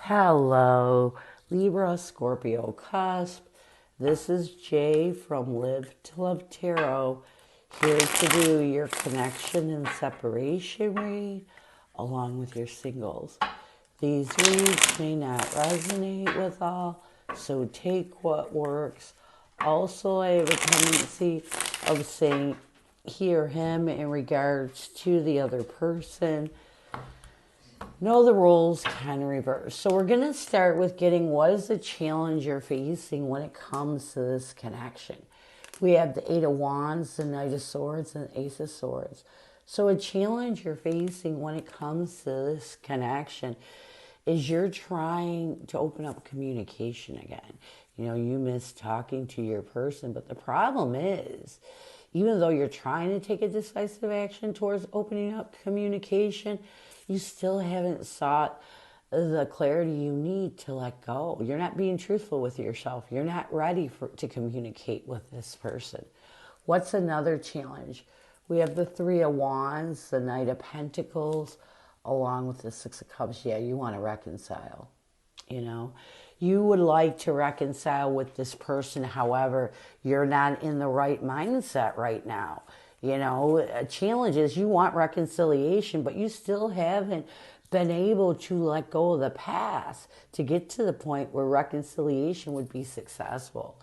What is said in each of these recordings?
Hello, Libra Scorpio Cusp. This is Jay from Live to Love Tarot, here to do your connection and separation read along with your singles. These reads may not resonate with all, so take what works. Also, I have a tendency of saying hear him in regards to the other person. Know the roles can reverse. So we're going to start with getting what is the challenge you're facing when it comes to this connection. We have the Eight of Wands, the Knight of Swords, and the Ace of Swords. So a challenge you're facing when it comes to this connection is you're trying to open up communication again. You know, you miss talking to your person, but the problem is, even though you're trying to take a decisive action towards opening up communication, you still haven't sought the clarity you need to let go. You're not being truthful with yourself. You're not ready to communicate with this person. What's another challenge? We have the Three of Wands, the Knight of Pentacles, along with the Six of Cups. Yeah, you want to reconcile. You know, you would like to reconcile with this person. However, you're not in the right mindset right now. You know, a challenge is you want reconciliation, but you still haven't been able to let go of the past to get to the point where reconciliation would be successful.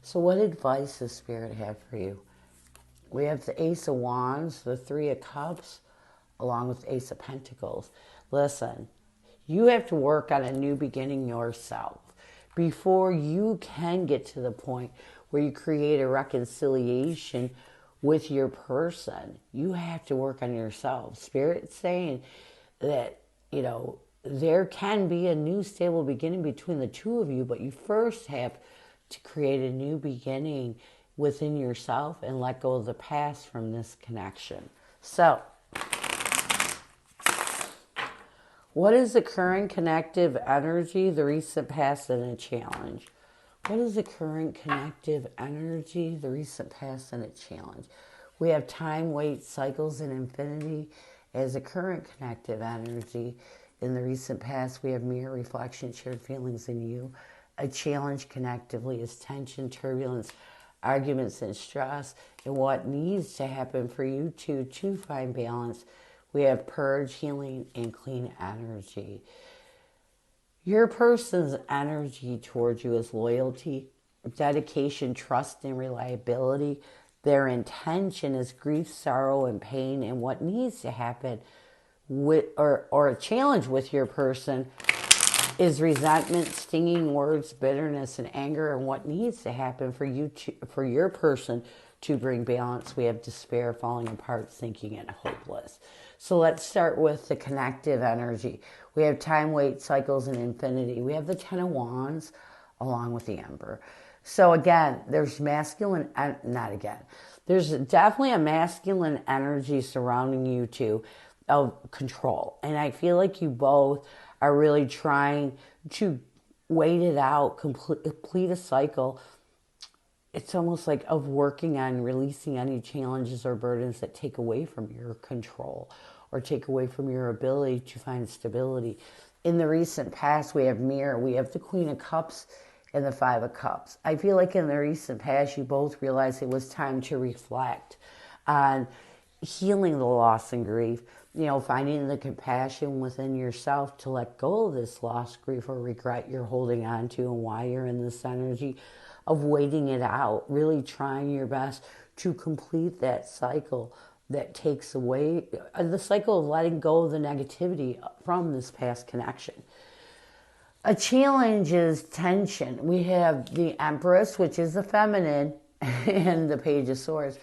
So what advice does Spirit have for you? We have the Ace of Wands, the Three of Cups, along with the Ace of Pentacles. Listen, you have to work on a new beginning yourself before you can get to the point where you create a reconciliation with your person. You have to work on yourself. Spirit's saying that, you know, there can be a new stable beginning between the two of you, but you first have to create a new beginning within yourself and let go of the past from this connection. So, what is the current connective energy, the recent past, and a challenge? What is the current connective energy, the recent past, and a challenge? We have time, weight, cycles, and infinity as a current connective energy. In the recent past, we have mirror, reflection, shared feelings in you. A challenge connectively is tension, turbulence, arguments, and stress. And what needs to happen for you to find balance, we have purge, healing, and clean energy. Your person's energy towards you is loyalty, dedication, trust, and reliability. Their intention is grief, sorrow, and pain. And what needs to happen with, or a challenge with your person is resentment, stinging words, bitterness, and anger. And what needs to happen for you for your person to bring balance, we have despair, falling apart, sinking, and hopeless. So let's start with the connective energy. We have time, weight, cycles, and infinity. We have the Ten of Wands along with the Emperor. So again, there's masculine, not again. There's definitely a masculine energy surrounding you too of control. And I feel like you both are really trying to wait it out, complete a cycle. It's almost like of working on releasing any challenges or burdens that take away from your control or take away from your ability to find stability. In the recent past, we have mirror. We have the Queen of Cups and the Five of Cups. I feel like in the recent past, you both realized it was time to reflect on healing the loss and grief. You know, finding the compassion within yourself to let go of this loss, grief, or regret you're holding on to and why you're in this energy of waiting it out, really trying your best to complete that cycle that takes away, the cycle of letting go of the negativity from this past connection. A challenge is tension. We have the Empress, which is the feminine, and the Page of Swords.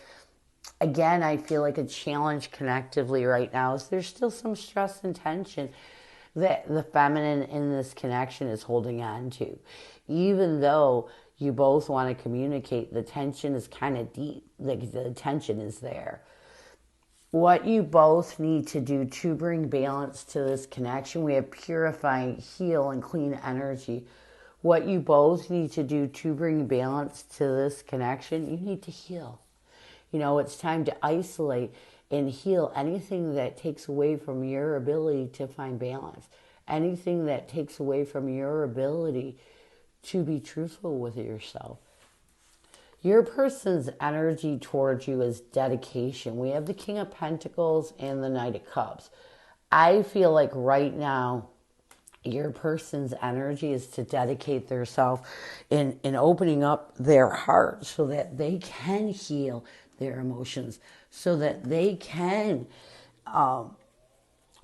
Again, I feel like a challenge connectively right now is there's still some stress and tension that the feminine in this connection is holding on to. Even though you both want to communicate, the tension is kind of deep. The tension is there. What you both need to do to bring balance to this connection, we have purifying, heal, and clean energy. What you both need to do to bring balance to this connection, you need to heal. You know, it's time to isolate and heal anything that takes away from your ability to find balance. anything that takes away from your ability to be truthful with yourself. Your person's energy towards you is dedication. We have the King of Pentacles and the Knight of Cups. I feel like right now, your person's energy is to dedicate themselves in opening up their heart so that they can heal their emotions, so that they can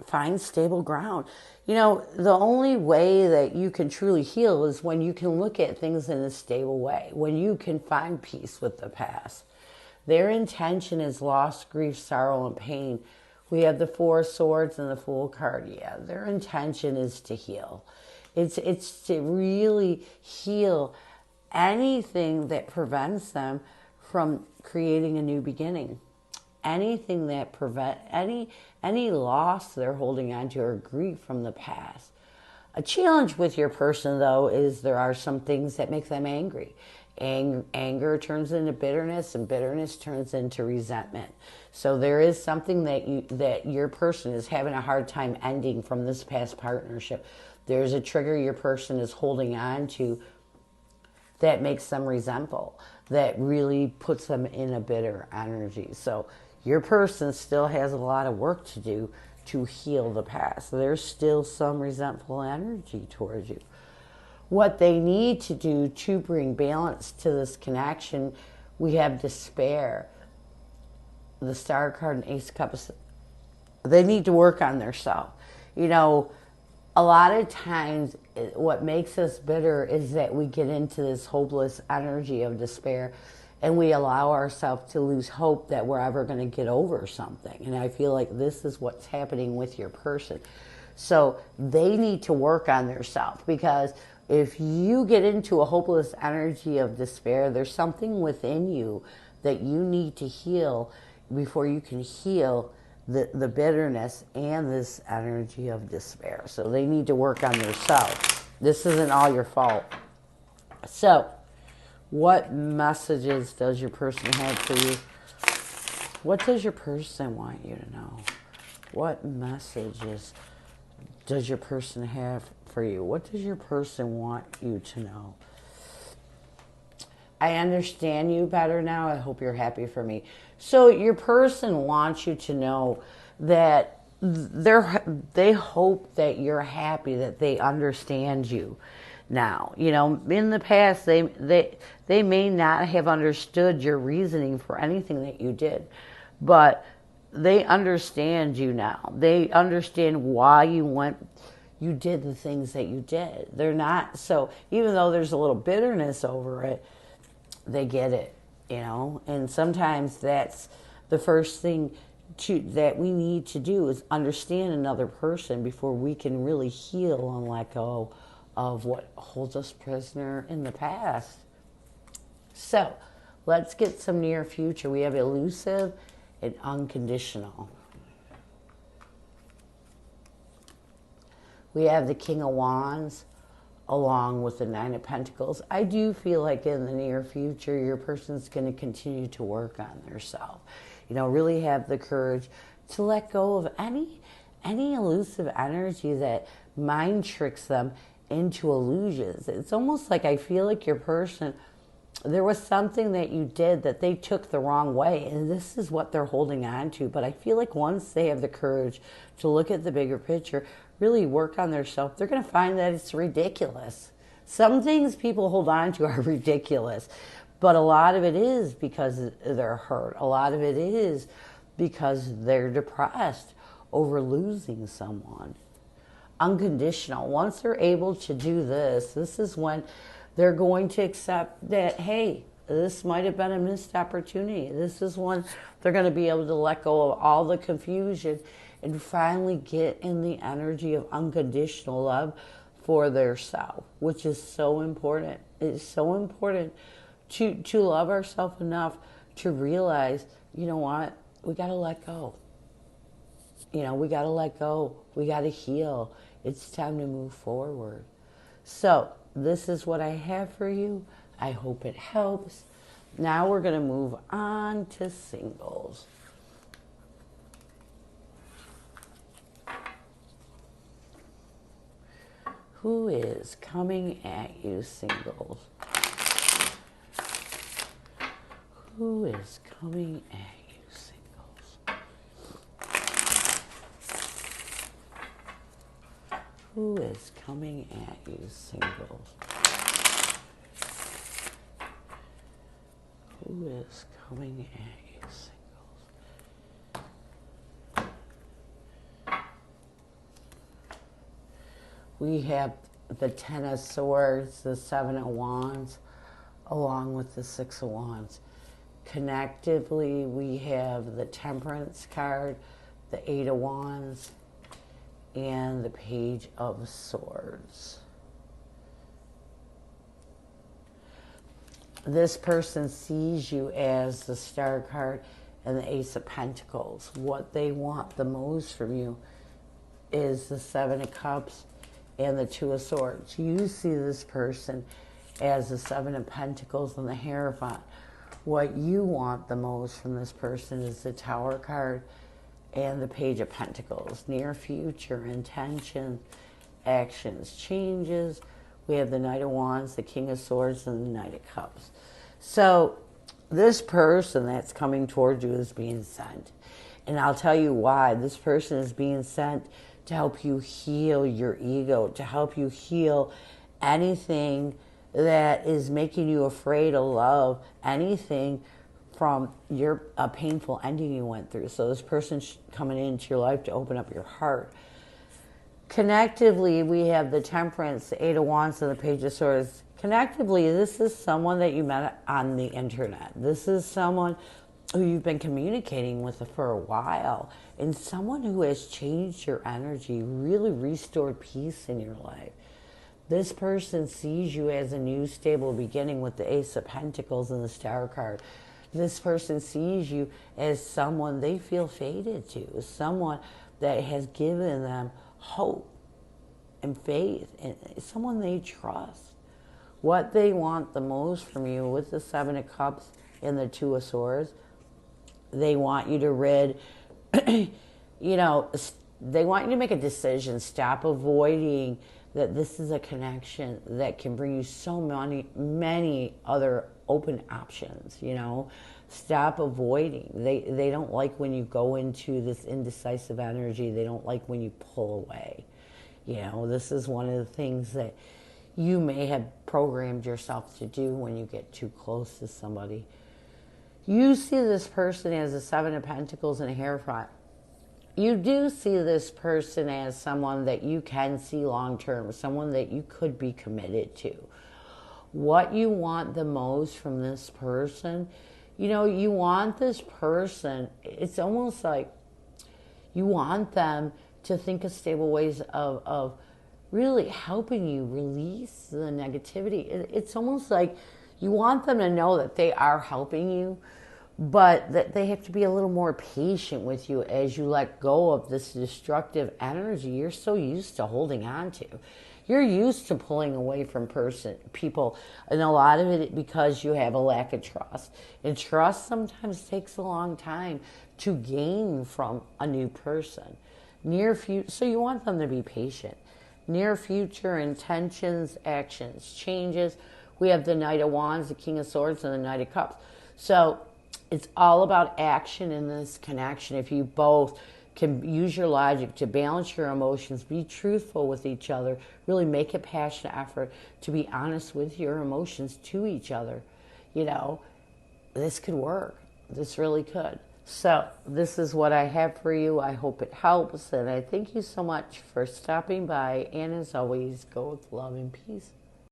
find stable ground. You know, the only way that you can truly heal is when you can look at things in a stable way, when you can find peace with the past. Their intention is loss, grief, sorrow, and pain. We have the Four of Swords and the Fool card. Yeah, their intention is to heal. It's to really heal anything that prevents them from creating a new beginning. Anything that prevent any loss they're holding on to or grief from the past. A challenge with your person, though, is there are some things that make them angry. Anger turns into bitterness, and bitterness turns into resentment. So there is something that your person is having a hard time ending from this past partnership. There's a trigger your person is holding on to that makes them resentful, that really puts them in a bitter energy. So your person still has a lot of work to do to heal the past. There's still some resentful energy towards you. What they need to do to bring balance to this connection, we have despair. The Star card and Ace of Cups, they need to work on themselves. You know, a lot of times what makes us bitter is that we get into this hopeless energy of despair and we allow ourselves to lose hope that we're ever going to get over something. And I feel like this is what's happening with your person. So they need to work on themselves, because if you get into a hopeless energy of despair, there's something within you that you need to heal before you can heal the bitterness and this energy of despair. So they need to work on themselves. This isn't all your fault. So, what messages does your person have for you? What does your person want you to know? What messages does your person have for you? What does your person want you to know? I understand you better now. I hope you're happy for me. So your person wants you to know that they hope that you're happy, that they understand you now. You know, in the past, they may not have understood your reasoning for anything that you did, but they understand you now. They understand why you did the things that you did. They're not, so even though there's a little bitterness over it, they get it, you know. And sometimes that's the first thing that we need to do is understand another person before we can really heal and let go of what holds us prisoner in the past. So let's get some near future. We have elusive and unconditional. We have the King of Wands along with the Nine of Pentacles. I do feel like in the near future, your person's going to continue to work on themselves. You know, really have the courage to let go of any elusive energy that mind tricks them into illusions. It's almost like I feel like your person, there was something that you did that they took the wrong way, and this is what they're holding on to. But I feel like once they have the courage to look at the bigger picture, really work on themselves, they're going to find that it's ridiculous. Some things people hold on to are ridiculous, but a lot of it is because they're hurt. A lot of it is because they're depressed over losing someone. Unconditional. Once they're able to do this is when they're going to accept that, hey, this might have been a missed opportunity. This is when they're going to be able to let go of all the confusion and finally get in the energy of unconditional love for their self, which is so important. It's so important to love ourselves enough to realize, you know what, we got to let go. You know, we got to let go. We got to heal. It's time to move forward. So this is what I have for you. I hope it helps. Now we're going to move on to singles. Who is coming at you, singles? Who is coming at you, singles? Who is coming at you, singles? Who is coming at you, singles? We have the Ten of Swords, the Seven of Wands, along with the Six of Wands. Connectively, we have the Temperance card, the Eight of Wands, and the Page of Swords. This person sees you as the Star card and the Ace of Pentacles. What they want the most from you is the Seven of Cups and the Two of Swords. You see this person as the Seven of Pentacles and the Hierophant. What you want the most from this person is the Tower card and the Page of Pentacles. Near future, intention, actions, changes. We have the Knight of Wands, the King of Swords, and the Knight of Cups. So this person that's coming towards you is being sent. And I'll tell you why. This person is being sent to help you heal your ego, to help you heal anything that is making you afraid of love, anything from a painful ending you went through. So this person's coming into your life to open up your heart. Connectively, we have the Temperance, the Eight of Wands, and the Page of Swords. Connectively, this is someone that you met on the internet. This is someone who you've been communicating with for a while, and someone who has changed your energy, really restored peace in your life. This person sees you as a new stable beginning with the Ace of Pentacles and the Star card. This person sees you as someone they feel fated to, someone that has given them hope and faith, and someone they trust. What they want the most from you with the Seven of Cups and the Two of Swords, they want you to they want you to make a decision. Stop avoiding that. This is a connection that can bring you so many other open options, Stop avoiding. They don't like when you go into this indecisive energy. They don't like when you pull away. This is one of the things that you may have programmed yourself to do when you get too close to somebody. You see this person as a Seven of Pentacles and a Hierophant. You do see this person as someone that you can see long term, someone that you could be committed to. What you want the most from this person, you want this person, it's almost like you want them to think of stable ways of really helping you release the negativity. It's almost like you want them to know that they are helping you, but that they have to be a little more patient with you as you let go of this destructive energy you're so used to holding on to. You're used to pulling away from people, and a lot of it because you have a lack of trust. And trust sometimes takes a long time to gain from a new person. So you want them to be patient. Near future, intentions, actions, changes. We have the Knight of Wands, the King of Swords, and the Knight of Cups. So it's all about action in this connection. If you both can use your logic to balance your emotions, be truthful with each other, really make a passionate effort to be honest with your emotions to each other, this could work. This really could. So this is what I have for you. I hope it helps, and I thank you so much for stopping by. And as always, go with love and peace.